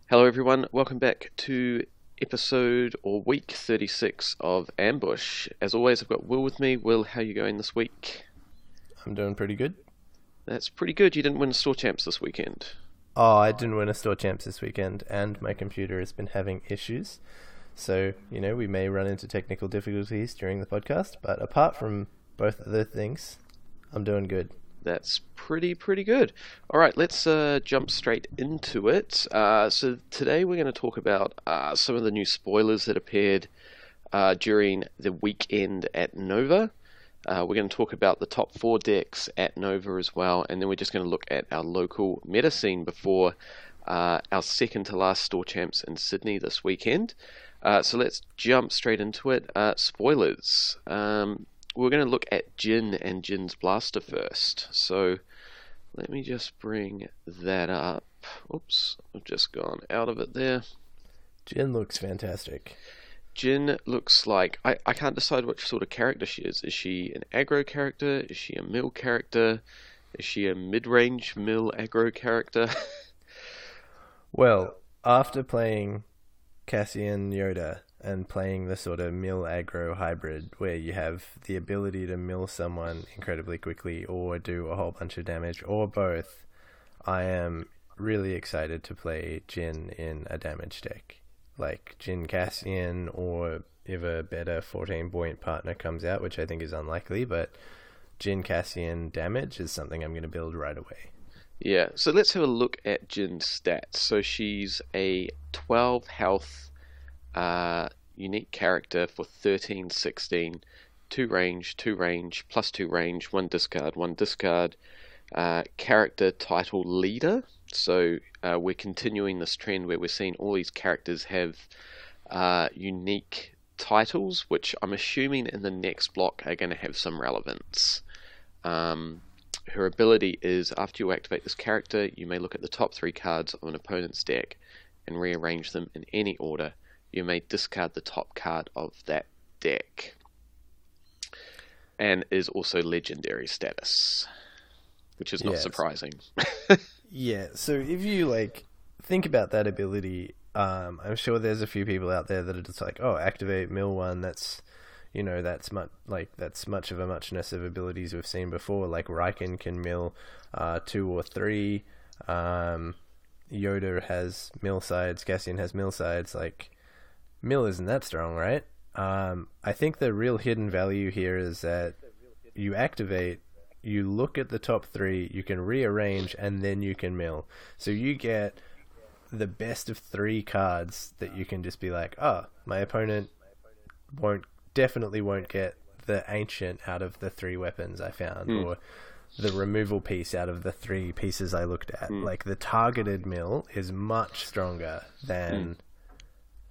Hello, everyone. Welcome back to episode or week 36 of Ambush. As always, I've got Will with me. Will, how are you going this week? I'm doing pretty good. That's pretty good. You didn't win store champs this weekend. Oh, I didn't win a store champs this weekend, and my computer has been having issues. So, we may run into technical difficulties during the podcast, but apart from both of the things, I'm doing good. That's pretty good. All right, let's jump straight into it. So today we're going to talk about some of the new spoilers that appeared during the weekend at Nova. We're going to talk about the top 4 decks at Nova as well, and then we're just going to look at our local meta scene before our second to last store champs in Sydney this weekend. So let's jump straight into it. Spoilers. We're going to look at Jin and Jin's Blaster first. So let me just bring that up. Oops, I've just gone out of it there. Jin looks fantastic. Jin looks like... I can't decide which sort of character she is. Is she an aggro character? Is she a mill character? Is she a mid-range mill aggro character? Well, after playing Cassian Yoda and playing the sort of mill aggro hybrid where you have the ability to mill someone incredibly quickly or do a whole bunch of damage or both, I am really excited to play Jin in a damage deck. Like Jin Cassian, or if a better 14-point partner comes out, which I think is unlikely, but Jin Cassian damage is something I'm going to build right away. Yeah, so let's have a look at Jin's stats. So she's a 12 health unique character for 13, 16, 2 range, plus 2 range, 1 discard, character title leader. So we're continuing this trend where we're seeing all these characters have unique titles, which I'm assuming in the next block are going to have some relevance. Her ability is, after you activate this character, you may look at the top 3 cards of an opponent's deck and rearrange them in any order. You may discard the top card of that deck. And is also legendary status, which is not surprising. Yeah, so if you think about that ability, I'm sure there's a few people out there that are just like, oh, activate mill 1, that's much of a muchness of abilities we've seen before. Like Riken can mill 2 or 3. Yoda has mill sides. Cassian has mill sides. Mill isn't that strong, right? I think the real hidden value here is that you activate, you look at the top 3, you can rearrange, and then you can mill. So you get the best of 3 cards that you can just be like, my opponent definitely won't get the ancient out of the 3 weapons I found, or the removal piece out of the 3 pieces I looked at. The targeted mill is much stronger than...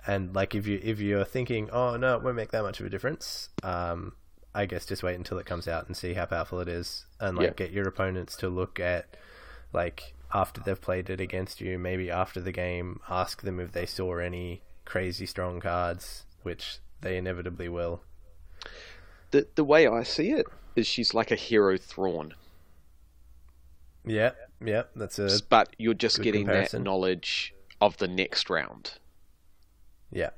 And if you're thinking, oh no, it won't make that much of a difference, I guess just wait until it comes out and see how powerful it is, and get your opponents to look at after they've played it against you, maybe after the game, ask them if they saw any crazy strong cards, which they inevitably will. The way I see it is she's like a hero Thrawn. Yeah, that's a. But you're just getting comparison. That knowledge of the next round. Yeah.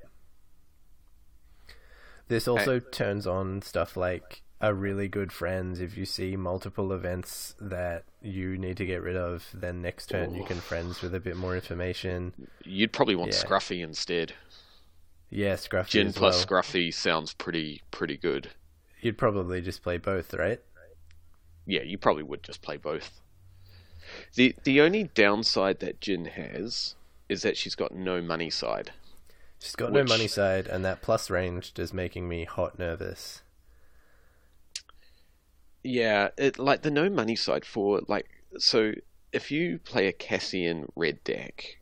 This also turns on stuff like a really good friends. If you see multiple events that you need to get rid of, then next turn you can friends with a bit more information. You'd probably want Scruffy instead. Yeah, Scruffy Jin as plus well. Scruffy sounds pretty good. You'd probably just play both, right? Yeah, you probably would just play both. The only downside that Jin has is that she's got no money side. She's got no money side, and that plus ranged is making me hot nervous. Yeah, the no money side for so if you play a Cassian red deck,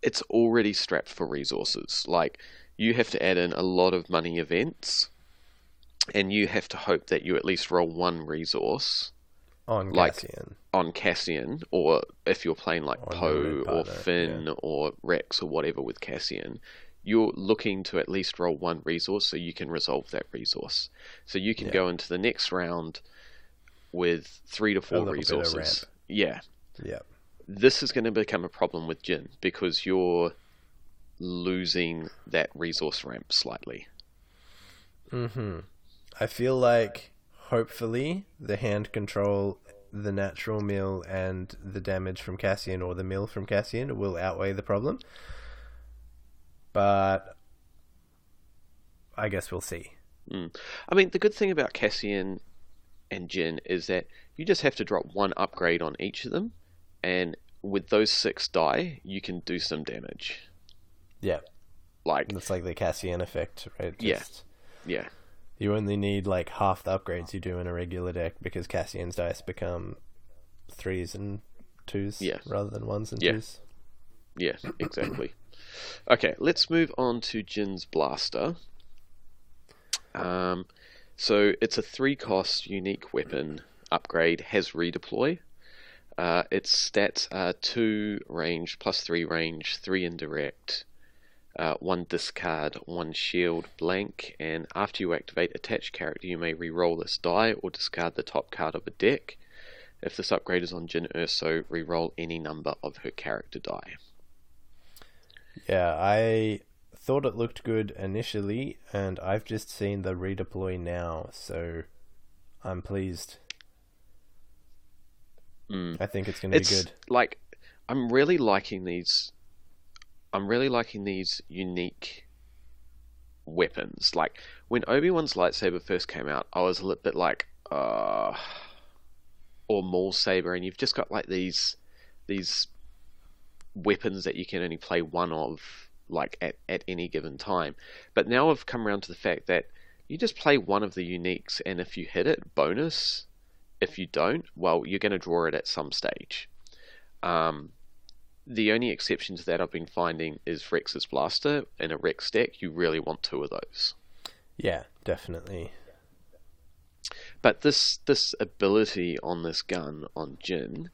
it's already strapped for resources. You have to add in a lot of money events, and you have to hope that you at least roll 1 resource on Cassian. On Cassian, or if you're playing Poe or Finn or Rex or whatever with Cassian, you're looking to at least roll 1 resource so you can resolve that resource. So you can go into the next round with 3 to 4 resources. Yeah. Yeah. This is going to become a problem with Jin because you're losing that resource ramp slightly. I feel like hopefully the hand control, the natural mill, and the damage from Cassian or the mill from Cassian will outweigh the problem. But I guess we'll see. I mean, the good thing about Cassian and Jin is that you just have to drop one upgrade on each of them, and with those 6 die, you can do some damage. Yeah. Like, it's like the Cassian effect, right? Yeah. You only need like half the upgrades you do in a regular deck because Cassian's dice become 3s and 2s rather than 1s and 2s. Yeah, exactly. Okay, let's move on to Jin's Blaster. So it's a 3-cost unique weapon upgrade, has redeploy. Its stats are 2 range, plus 3 range, 3 indirect, 1 discard, 1 shield, blank, and after you activate attached character, you may re-roll this die or discard the top card of a deck. If this upgrade is on Jin Urso, re-roll any number of her character die. Yeah, I thought it looked good initially, and I've just seen the redeploy now, so I'm pleased. I think it's going to be good. Like, I'm really liking these unique weapons. Like, when Obi-Wan's lightsaber first came out, I was a little bit like, or Maul saber, and you've just got like these weapons that you can only play one of, like at any given time. But now I've come around to the fact that you just play one of the uniques, and if you hit it, bonus. If you don't, well, you're going to draw it at some stage. The only exception to that I've been finding is Rex's Blaster. In a Rex deck, you really want 2 of those. Yeah, definitely. But this ability on this gun on Jin,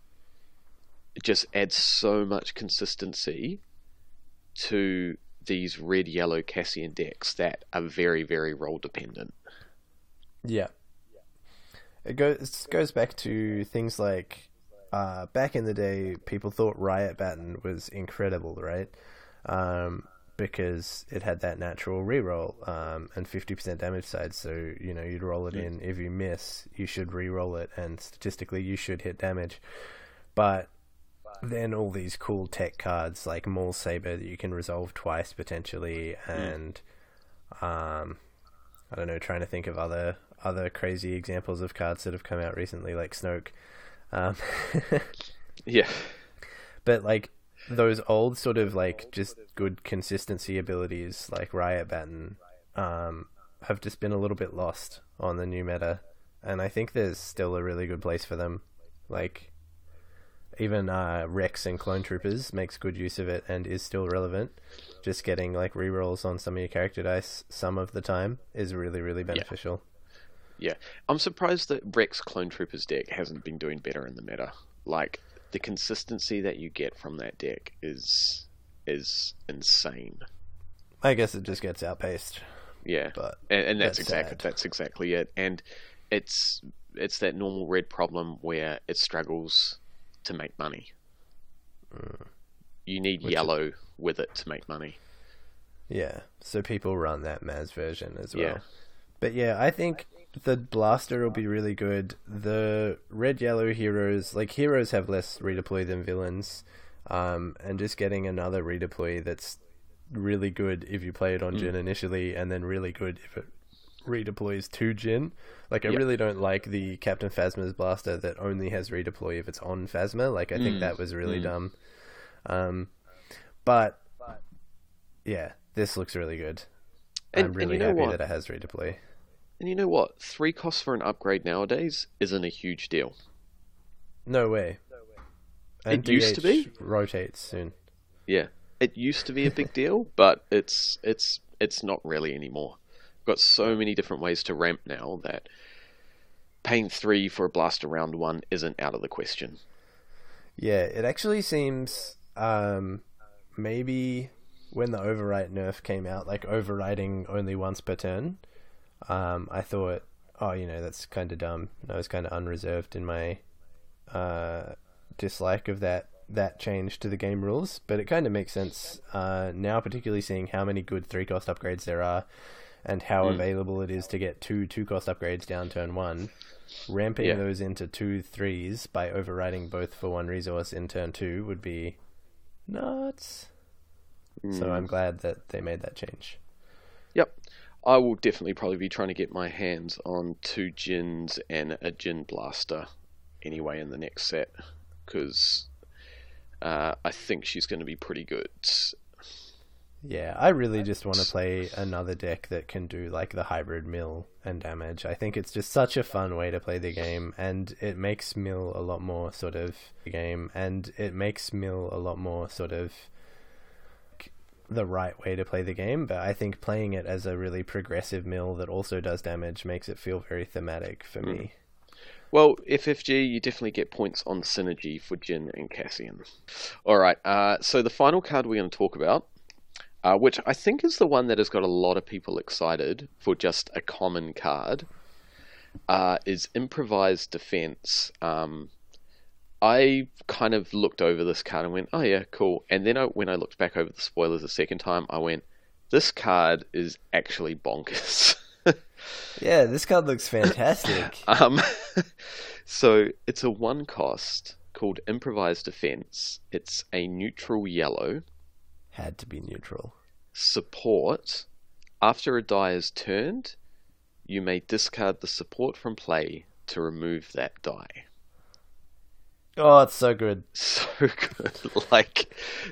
it just adds so much consistency to these red-yellow Cassian decks that are very, very role dependent. Yeah. It goes back to things like back in the day, people thought Riot Baton was incredible, right? Because it had that natural reroll and 50% damage side. So you'd roll it in. If you miss, you should re-roll it, and statistically, you should hit damage. But then all these cool tech cards like Maul Saber that you can resolve twice potentially, and I don't know, trying to think of other crazy examples of cards that have come out recently, like Snoke. Yeah. But like those old sort of like just good consistency abilities like Riot Baton have just been a little bit lost on the new meta, and I think there's still a really good place for them. Like even Rex and Clone Troopers makes good use of it and is still relevant. Just getting like rerolls on some of your character dice some of the time is really, really beneficial. Yeah. I'm surprised that Rex Clone Troopers deck hasn't been doing better in the meta. Like, the consistency that you get from that deck is insane. I guess it just gets outpaced. Yeah. But and that's exactly it. And it's that normal red problem where it struggles to make money. You need yellow with it to make money. Yeah, so people run that Maz version as well. Yeah. But yeah, I think the Blaster will be really good. The red-yellow heroes have less redeploy than villains, and just getting another redeploy that's really good if you play it on Jin initially, and then really good if it redeploys to Jin. Like, I really don't like the Captain Phasma's Blaster that only has redeploy if it's on Phasma. Like, I think that was really dumb. But yeah, this looks really good. I'm really happy that it has redeploy. And you know what? 3 costs for an upgrade nowadays isn't a huge deal. No way. And it used to be. Rotates soon. Yeah, it used to be a big deal, but it's not really anymore. We've got so many different ways to ramp now that paying 3 for a Blaster round 1 isn't out of the question. Yeah, it actually seems maybe when the overwrite nerf came out, like overriding only once per turn, I thought, that's kind of dumb. And I was kind of unreserved in my dislike of that that change to the game rules, but it kind of makes sense now, particularly seeing how many good 3-cost upgrades there are and how available it is to get 2-cost upgrades down turn 1. Ramping those into 2 3s by overriding both for 1 resource in turn 2 would be nuts. So I'm glad that they made that change. Yep. I will definitely probably be trying to get my hands on 2 Djinns and a Djinn Blaster anyway in the next set, because I think she's going to be pretty good. Yeah, I really just want to play another deck that can do like the hybrid mill and damage. I think it's just such a fun way to play the game, and it makes mill a lot more sort of the right way to play the game. But I think playing it as a really progressive mill that also does damage makes it feel very thematic for me. Well, FFG, you definitely get points on synergy for Jin and Cassian. Alright, so the final card we're going to talk about, which I think is the one that has got a lot of people excited for just a common card, is Improvised Defense. I kind of looked over this card and went, oh yeah, cool. And then when I looked back over the spoilers a second time, I went, this card is actually bonkers. Yeah, this card looks fantastic. So it's a 1-cost called Improvised Defense. It's a neutral yellow. Had to be neutral. Support. After a die is turned, you may discard the support from play to remove that die. Oh, it's so good. So good.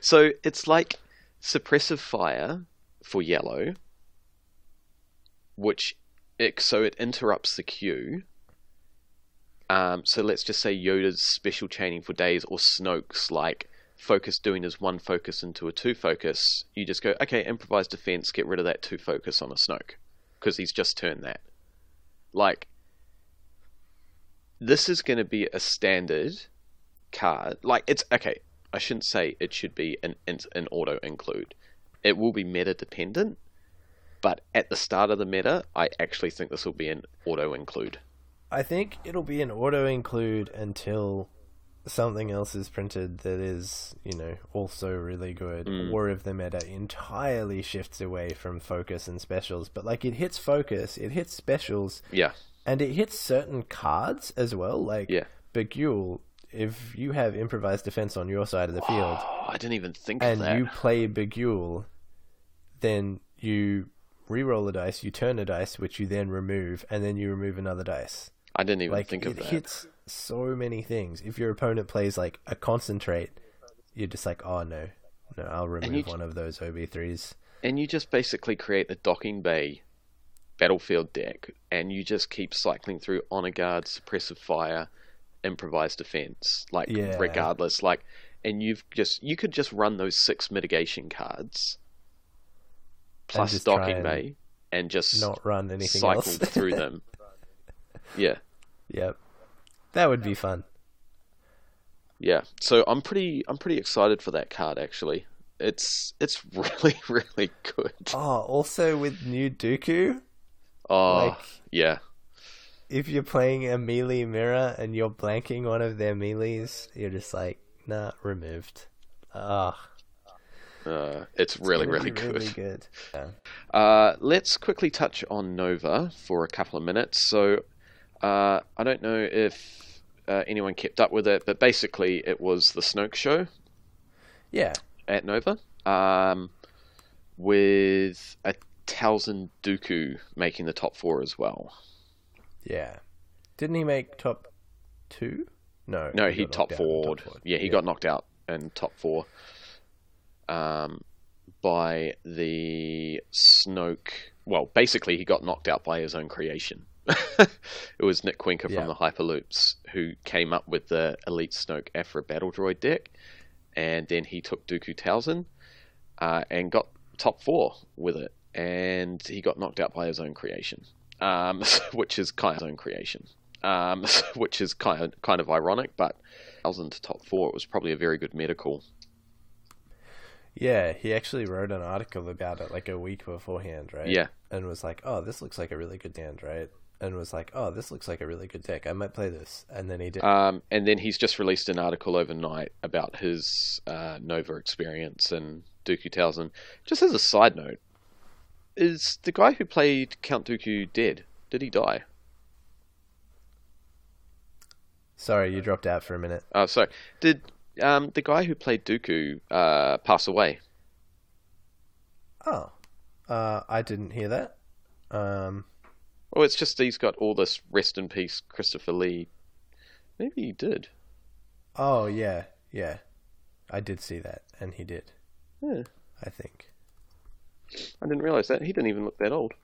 So it's like Suppressive Fire for yellow, so it interrupts the queue. So let's just say Yoda's special chaining for days, or Snoke's like focus doing his 1 focus into a 2 focus. You just go, okay, Improvised Defense, get rid of that 2 focus on a Snoke, because he's just turned that. Like, this is going to be a standard card. Like, it's okay. I shouldn't say it should be an auto include. It will be meta dependent, but at the start of the meta, I actually think this will be an auto include. I think it'll be an auto include until something else is printed that is, also really good, or if the meta entirely shifts away from focus and specials. But like, it hits focus, it hits specials, and it hits certain cards as well. Like Begule, if you have Improvised Defense on your side of the field, I didn't even think of that, and you play Begule, then you re-roll a dice, you turn a dice, which you then remove, and then you remove another dice. I didn't even think of that. It hits so many things. If your opponent plays like a concentrate, you're just like, oh no, I'll remove one of those OB3s. And you just basically create a docking bay battlefield deck, and you just keep cycling through Honor Guard, Suppressive Fire, Improvised Defense, regardless. And you could just run those 6 mitigation cards plus docking bay, and just not run anything cycle else through them. Yeah. Yep. That would be fun. Yeah. So I'm pretty excited for that card actually. It's really, really good. Oh, also with new Dooku. Oh, yeah. If you're playing a melee mirror and you're blanking one of their melees, you're just like, nah, removed. It's really, really good. Really good. Yeah. Let's quickly touch on Nova for a couple of minutes. So, I don't know if anyone kept up with it, but basically it was the Snoke show. Yeah. At Nova, with a Talzin Dooku making the top 4 as well. Yeah. Didn't he make top 2? No. No, he top 4'd. Yeah, he got knocked out in top 4 by the Snoke. Well, basically he got knocked out by his own creation. It was Nick Quinker from the Hyperloops who came up with the Elite Snoke Afra Battle Droid deck, and then he took Dooku Talzin and got top 4 with it, and he got knocked out by his own creation, which is kind of ironic, but Talzin to top 4, it was probably a very good meta call. Yeah, he actually wrote an article about it like a week beforehand, right? Yeah. And was like, oh, this looks like a really good hand, right? and was like, "Oh, this looks like a really good deck. I might play this." And then he did. And then he's just released an article overnight about his Nova experience and Dooku Townsend. Just as a side note, is the guy who played Count Dooku dead? Did he die? Sorry, you dropped out for a minute. Oh, sorry. Did the guy who played Dooku pass away? Oh, I didn't hear that. Well, it's just he's got all this rest in peace Christopher Lee. Maybe he did. Oh, yeah. I did see that, and he did. Yeah. I think. I didn't realise that. He didn't even look that old.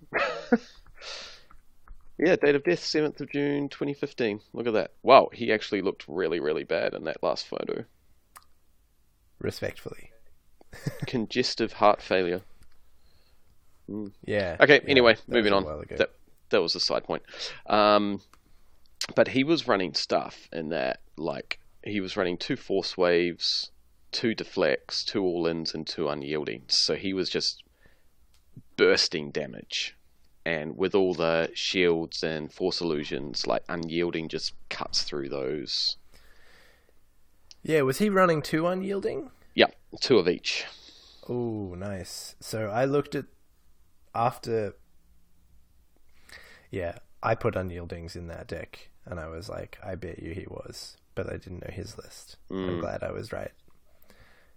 Yeah, date of death, 7th of June, 2015. Look at that. Wow, he actually looked really, really bad in that last photo. Respectfully. Congestive heart failure. Yeah. Okay, yeah, anyway, that moving was a on. while ago. That was a side point. But he was running stuff in that, like, he was running 2 force waves, 2 deflects, 2 all-ins, and 2 unyieldings. So he was just bursting damage. And with all the shields and force illusions, like, unyielding just cuts through those. Yeah, was he running 2 unyielding? Yep, 2 of each. Oh, nice. So I looked at after. Yeah, I put unyieldings in that deck, and I was like, I bet you he was, but I didn't know his list. I'm glad I was right.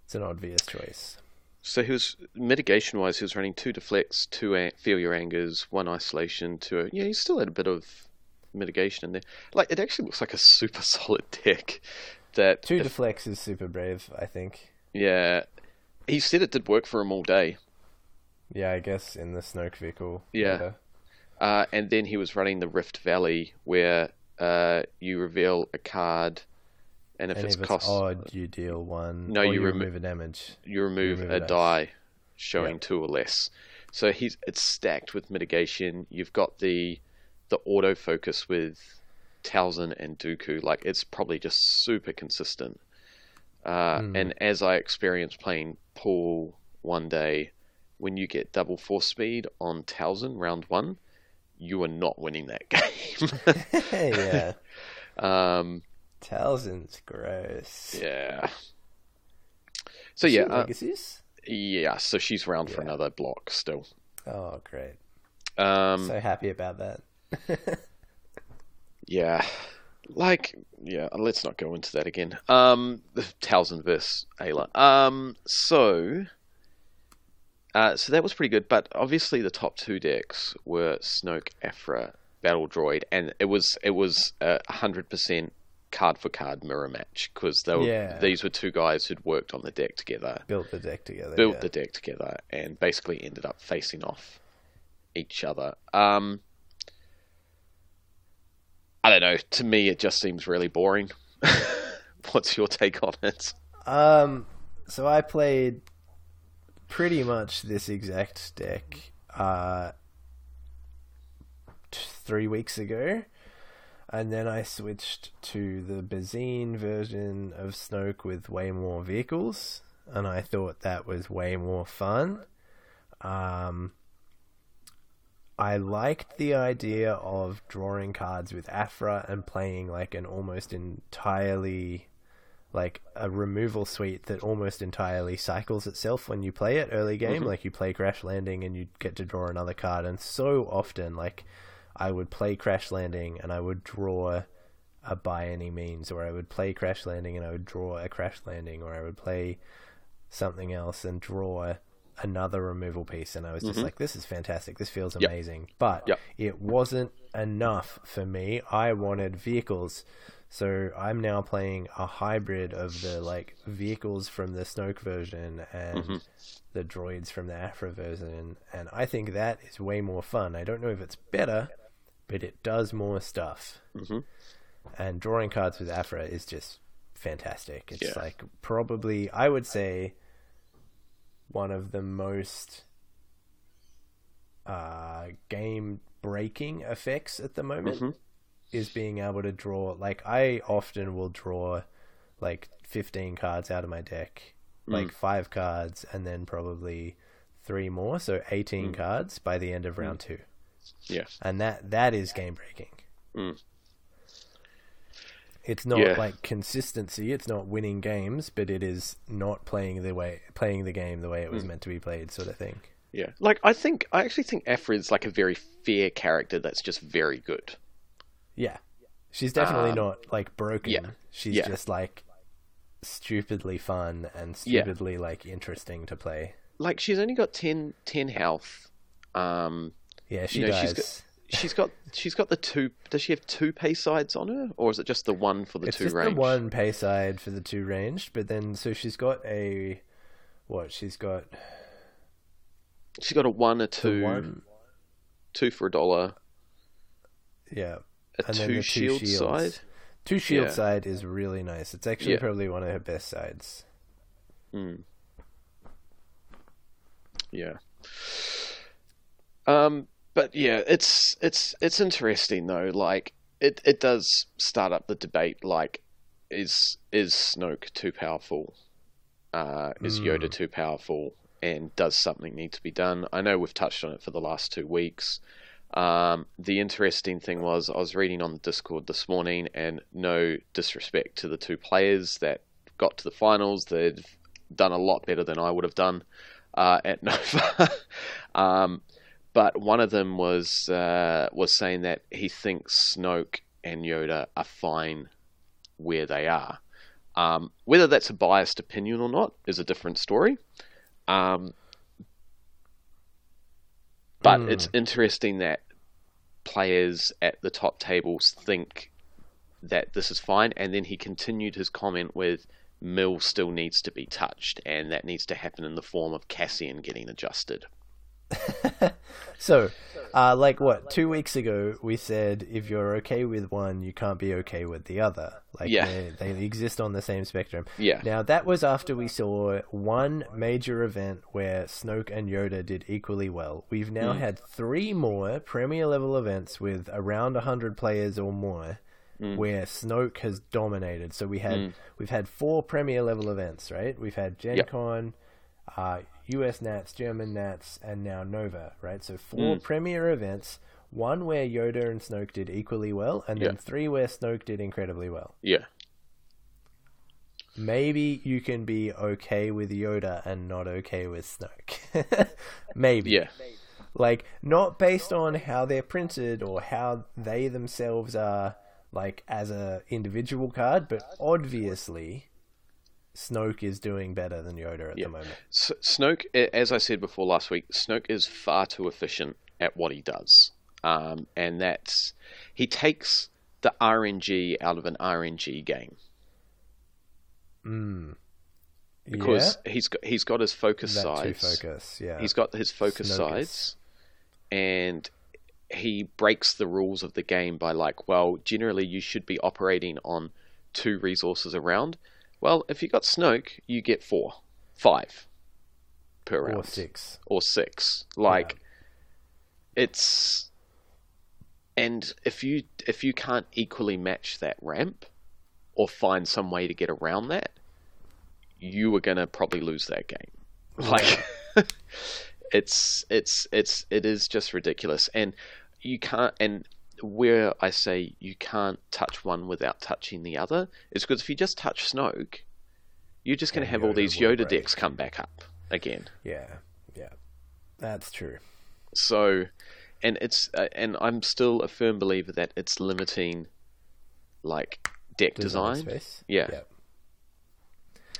It's an obvious choice. So he was, mitigation-wise, he was running 2 deflects, 2 feel your angers, 1 isolation, 2... Yeah, he still had a bit of mitigation in there. Like, it actually looks like a super solid deck. That 2 deflects is super brave, I think. Yeah. He said it did work for him all day. Yeah, I guess in the Snoke vehicle. Yeah. And then he was running the Rift Valley, where you reveal a card, and if it's cost odd, you deal 1. No, or you remove a damage. You remove a die showing 2 or less. So it's stacked with mitigation. You've got the autofocus with Townsend and Dooku. Like, it's probably just super consistent. And as I experienced playing Pool one day, when you get double force speed on Townsend round 1, you are not winning that game. Yeah. Townsend's gross. Yeah. So yeah, legacies? Yeah. So she's round for another block still. Oh, great! So happy about that. Yeah. Let's not go into that again. Townsend versus Ayla. So that was pretty good, but obviously the top 2 decks were Snoke, Aphra, Battle Droid, and it was 100% card for card mirror match, because these were 2 guys who'd worked on the deck together, built the deck together, and basically ended up facing off each other. I don't know. To me, it just seems really boring. What's your take on it? So I played pretty much this exact deck 3 weeks ago, and then I switched to the Bazine version of Snoke with way more vehicles, and I thought that was way more fun. I liked the idea of drawing cards with Aphra and playing like an almost entirely, like a removal suite that almost entirely cycles itself when you play it early game. Like you play Crash Landing and you get to draw another card, and so often like I would play Crash Landing and I would draw a By Any Means, or I would play Crash Landing and I would draw a Crash Landing, or I would play something else and draw another removal piece, and I was just like, this is fantastic, this feels amazing. But it wasn't enough for me. I wanted vehicles, so I'm now playing a hybrid of the like vehicles from the Snoke version and the droids from the Aphra version, and I think that is way more fun. I don't know if it's better, but it does more stuff. And drawing cards with Aphra is just fantastic. It's like probably, I would say, one of the most game breaking effects at the moment is being able to draw, like I often will draw like 15 cards out of my deck, like 5 cards and then probably 3 more, so 18 cards by the end of round 2. Yeah. And that is game breaking. Mm. It's not like consistency. It's not winning games, but it is not playing the game the way it was meant to be played, sort of thing. Yeah, like I actually think Aphrodite's like a very fair character that's just very good. Yeah, she's definitely not like broken. Yeah. She's just like stupidly fun and stupidly like interesting to play. Like she's only got 10 health. Yeah, she dies. She's got the two. Does she have two pay sides on her, or is it just the one for the two range? It's just the one pay side for the two ranged, but then so she's got a what? She's got a 1, a 2, 2 for $1. Yeah, a 2 shield side. 2 shield side is really nice. It's actually probably one of her best sides. Mm. Yeah. But yeah, it's interesting though. Like it does start up the debate. Like, is Snoke too powerful? Is Yoda too powerful? And does something need to be done? I know we've touched on it for the last 2 weeks. The interesting thing was I was reading on the Discord this morning, and no disrespect to the 2 players that got to the finals, they've done a lot better than I would have done at Nova. But one of them was saying that he thinks Snoke and Yoda are fine where they are. Whether that's a biased opinion or not is a different story. But it's interesting that players at the top tables think that this is fine, and then he continued his comment with Mill still needs to be touched, and that needs to happen in the form of Cassian getting adjusted. So, like what, 2 weeks ago we said if you're okay with one, you can't be okay with the other. Like they exist on the same spectrum. Yeah. Now that was after we saw one major event where Snoke and Yoda did equally well. We've now had 3 more Premier level events with around 100 players or more, where Snoke has dominated. So we've had 4 Premier level events, right? We've had Gen Con, US Nats, German Nats, and now Nova, right? So 4 Premier events, 1 where Yoda and Snoke did equally well, and then 3 where Snoke did incredibly well. Yeah. Maybe you can be okay with Yoda and not okay with Snoke. Maybe. Yeah. Like, not based on how they're printed or how they themselves are, like, as a individual card, but obviously Snoke is doing better than Yoda at the moment. Snoke, as I said before last week, Snoke is far too efficient at what he does. And that's... He takes the RNG out of an RNG game. Because he's got his focus sides. He's got his focus sides, and he breaks the rules of the game by like, well, generally you should be operating on 2 resources a round. Well, if you got Snoke, you get 5 per round. Or 6. Like, it's... And if you can't equally match that ramp, or find some way to get around that, you are going to probably lose that game. Like, it is just ridiculous. And you can't... And where I say you can't touch one without touching the other is because if you just touch Snoke, you're just going to have all these Yoda decks come back up again. Yeah, that's true. So, and and I'm still a firm believer that it's limiting, like, deck design. Space. Yeah.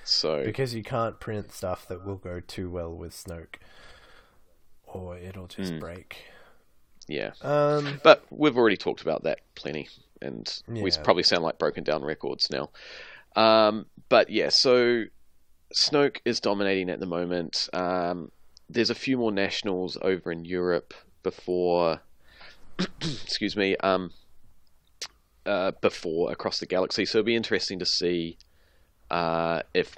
So because you can't print stuff that will go too well with Snoke, or it'll just break. Yeah, but we've already talked about that plenty, and we probably sound like broken down records now. But yeah, so Snoke is dominating at the moment. There's a few more nationals over in Europe before, excuse me, before Across the Galaxy. So it'll be interesting to see if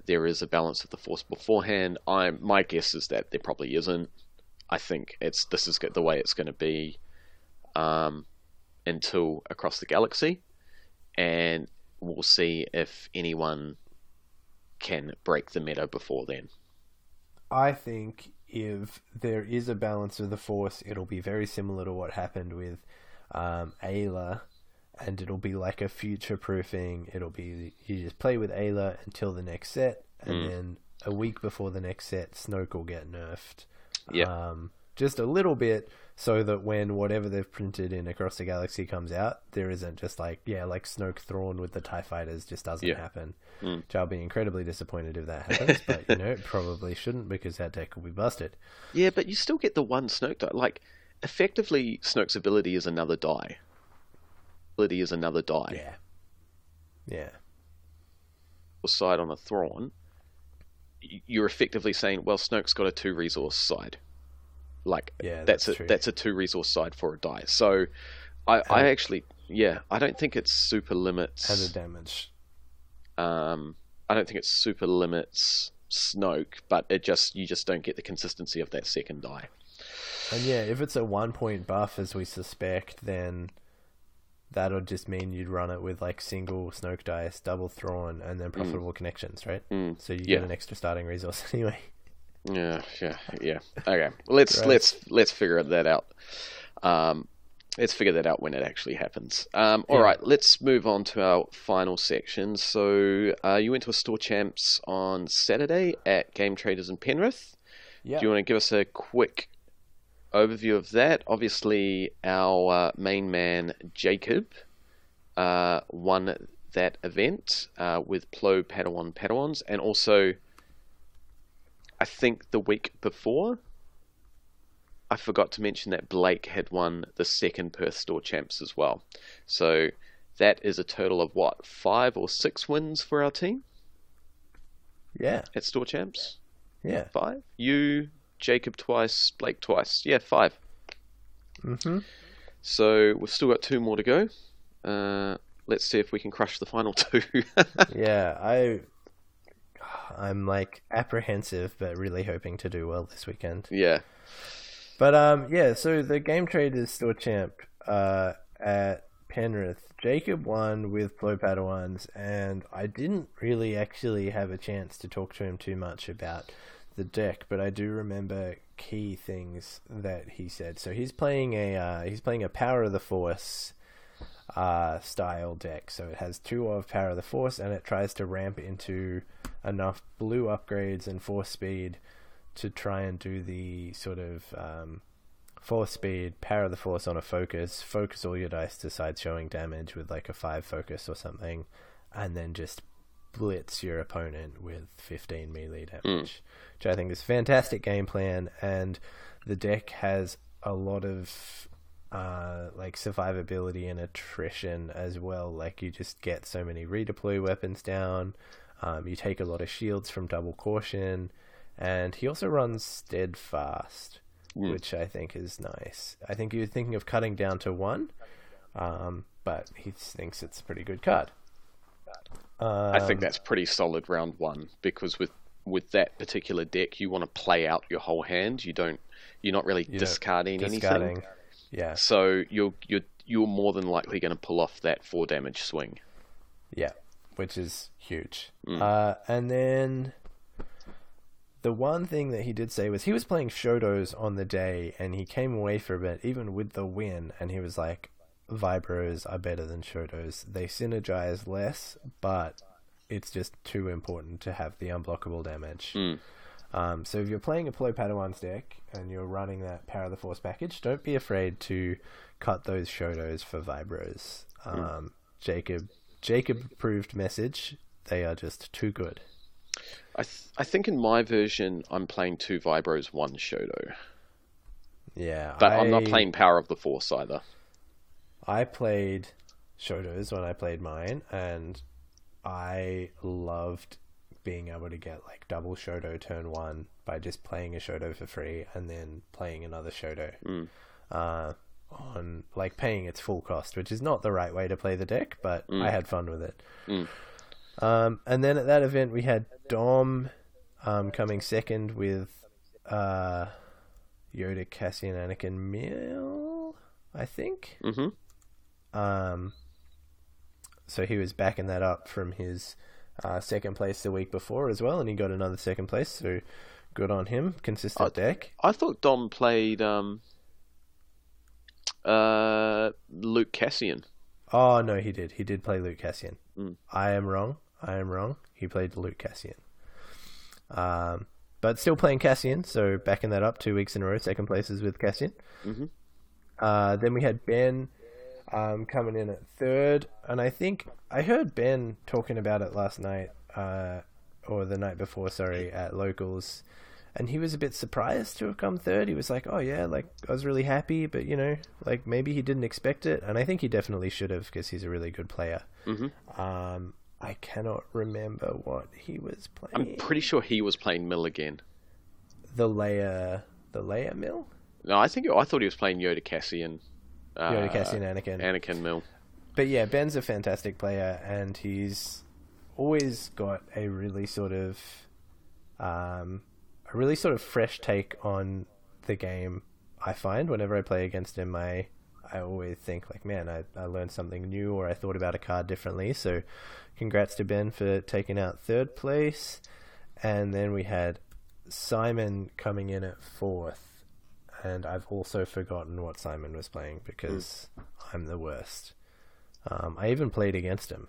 there is a balance of the Force beforehand. My guess is that there probably isn't. I think this is the way it's going to be until Across the Galaxy, and we'll see if anyone can break the meta before then. I think if there is a balance of the Force, it'll be very similar to what happened with Ayla, and it'll be like a future-proofing. It'll be, you just play with Ayla until the next set, and then a week before the next set, Snoke will get nerfed. Yeah. Just a little bit, so that when whatever they've printed in Across the Galaxy comes out, there isn't just like Snoke Thrawn with the TIE fighters just doesn't happen. Which I'll be incredibly disappointed if that happens, but it probably shouldn't, because that deck will be busted. Yeah, but you still get the one Snoke die. Like, effectively, Snoke's ability is another die. Yeah. Side on a Thrawn, you're effectively saying, well, Snoke's got a 2-resource side. Like, that's a 2-resource side for a die. So, I don't think it's super limits. And the damage. I don't think it super limits Snoke, but you just don't get the consistency of that second die. And if it's a 1-point buff, as we suspect, then that'll just mean you'd run it with like single Snoke dice, double Thrawn, and then profitable connections, right? So you get an extra starting resource anyway. Yeah. Okay, let's figure that out. Let's figure that out when it actually happens. All right, let's move on to our final section. So you went to a Store Champs on Saturday at Game Traders in Penrith. Yeah. Do you want to give us a quick overview of that? Obviously, our main man Jacob won that event with Plo Padawans, and also I think the week before, I forgot to mention that Blake had won the second Perth Store Champs as well. So that is a total of 5 or 6 wins for our team? Yeah. At Store Champs? Yeah. 5? You, Jacob twice, Blake twice. Yeah, 5. So we've still got 2 more to go. Let's see if we can crush the final 2. Yeah, I'm like apprehensive, but really hoping to do well this weekend. Yeah. But so the Game Traders Store Champ at Penrith, Jacob won with Plo Padawans, and I didn't really actually have a chance to talk to him too much about the deck, but I do remember key things that he said. So he's playing a Power of the Force style deck. So it has 2 of Power of the Force, and it tries to ramp into enough blue upgrades and force speed to try and do the sort of force speed, Power of the Force on a focus all your dice to side showing damage with like a 5 focus or something, and then just blitz your opponent with 15 melee damage, which I think is a fantastic game plan. And the deck has a lot of like survivability and attrition as well. Like, you just get so many redeploy weapons down. You take a lot of shields from double caution, and he also runs steadfast, which I think is nice. I think he was thinking of cutting down to 1, but he thinks it's a pretty good cut. I think that's pretty solid round 1, because with that particular deck, you want to play out your whole hand. You're not really discarding anything. Yeah. So you're more than likely going to pull off that 4 damage swing. Yeah, which is huge. And then the one thing that he did say was he was playing Shotos on the day, and he came away from it even with the win, and he was like, Vibros are better than Shotos. They synergize less, but it's just too important to have the unblockable damage. So if you're playing a Plo Padawans deck and you're running that Power of the Force package, don't be afraid to cut those Shotos for Vibros. Jacob approved message. They are just too good. I think in my version, I'm playing 2 Vibros, 1 Shoto. Yeah. But I'm not playing Power of the Force either. I played Shotos when I played mine, and I loved being able to get like double Shoto turn 1 by just playing a Shoto for free and then playing another Shoto on like paying its full cost, which is not the right way to play the deck, but I had fun with it. And then at that event we had Dom coming second with Yoda, Cassian, Anakin, Mill, I think. So he was backing that up from his second place the week before as well, and he got another second place, so good on him. Consistent deck. I thought Dom played Luke Cassian. Oh, no, he did. He did play Luke Cassian. Mm. I am wrong. He played Luke Cassian. But still playing Cassian, so backing that up 2 weeks in a row, second places with Cassian. Mm-hmm. Then we had Ben coming in at third, and I think I heard Ben talking about it last night, or the night before, sorry, at Locals, and he was a bit surprised to have come third. He was like, oh yeah, like, I was really happy, but, you know, like, maybe he didn't expect it, and I think he definitely should have, because he's a really good player. Mm-hmm. I cannot remember what he was playing. I'm pretty sure he was playing Mill again. The Leia Mill? No, I thought he was playing Yoda Cassian. Yoda Cassian, Anakin. Anakin Mill. But yeah, Ben's a fantastic player, and he's always got a really sort of fresh take on the game. I find whenever I play against him, I always think like, man, I learned something new, or I thought about a card differently. So congrats to Ben for taking out third place. And then we had Simon coming in at fourth, and I've also forgotten what Simon was playing because I'm the worst. I even played against him.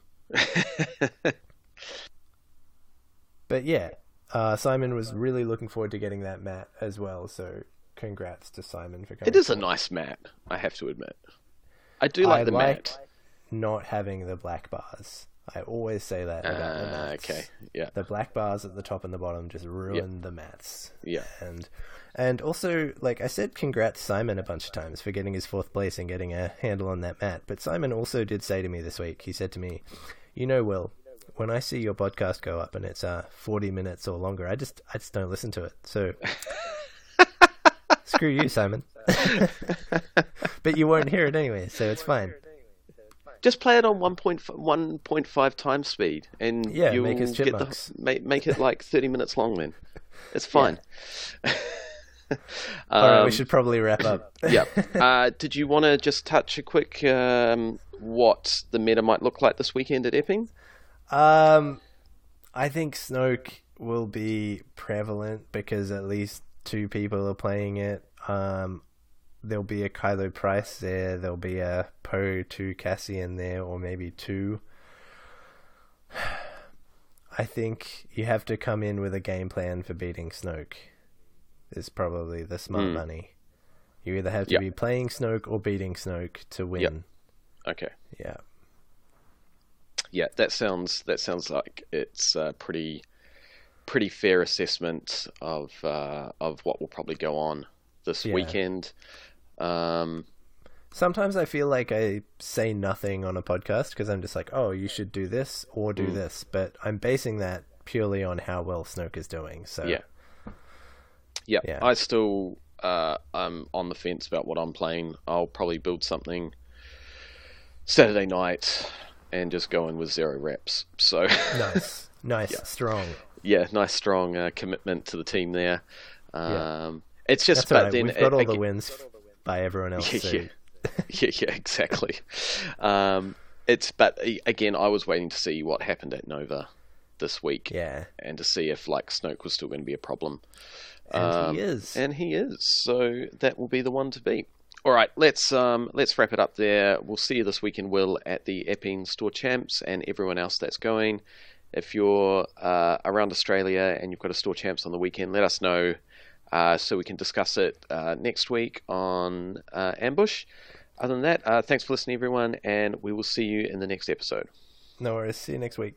But yeah, Simon was really looking forward to getting that mat as well, so congrats to Simon for coming. It is a nice mat, I have to admit. I do like the mat. Not having the black bars. I always say that about the mats. Okay, yeah. The black bars at the top and the bottom just ruin the mats. Yeah. And also, like I said, congrats Simon a bunch of times for getting his fourth place and getting a handle on that mat. But Simon also did say to me this week, he said to me, you know, Will, when I see your podcast go up and it's 40 minutes or longer, I just don't listen to it. So screw you, Simon. But you won't hear it anyway, so it's fine. Just play it on 1.5 times speed, and you'll make us get make it like 30 minutes long. Then it's fine. All right, we should probably wrap up. Yeah. Did you want to just touch a quick what the meta might look like this weekend at Epping? I think Snoke will be prevalent because at least 2 people are playing it. There'll be a Kylo Price there. There'll be a Poe 2 Cassian there, or maybe 2. I think you have to come in with a game plan for beating Snoke. Is probably the smart money. You either have to be playing Snoke or beating Snoke to win. Yep. Okay. Yeah. Yeah, that sounds like it's a pretty fair assessment of what will probably go on this weekend. Sometimes I feel like I say nothing on a podcast because I'm just like, oh, you should do this or do this, but I'm basing that purely on how well Snoke is doing. So yeah. I still I'm on the fence about what I'm playing. I'll probably build something Saturday night and just go in with 0 reps. So nice, strong. Yeah, nice strong commitment to the team there. It's just, that's right. We've got all the wins by everyone else. Yeah, exactly. But again, I was waiting to see what happened at Nova this week, and to see if like Snoke was still going to be a problem. And he is. So that will be the one to beat. All right, let's wrap it up there. We'll see you this weekend, Will, at the Epping Store Champs, and everyone else that's going. If you're around Australia and you've got a Store Champs on the weekend, let us know so we can discuss it next week on Ambush. Other than that, thanks for listening, everyone, and we will see you in the next episode. No worries. See you next week.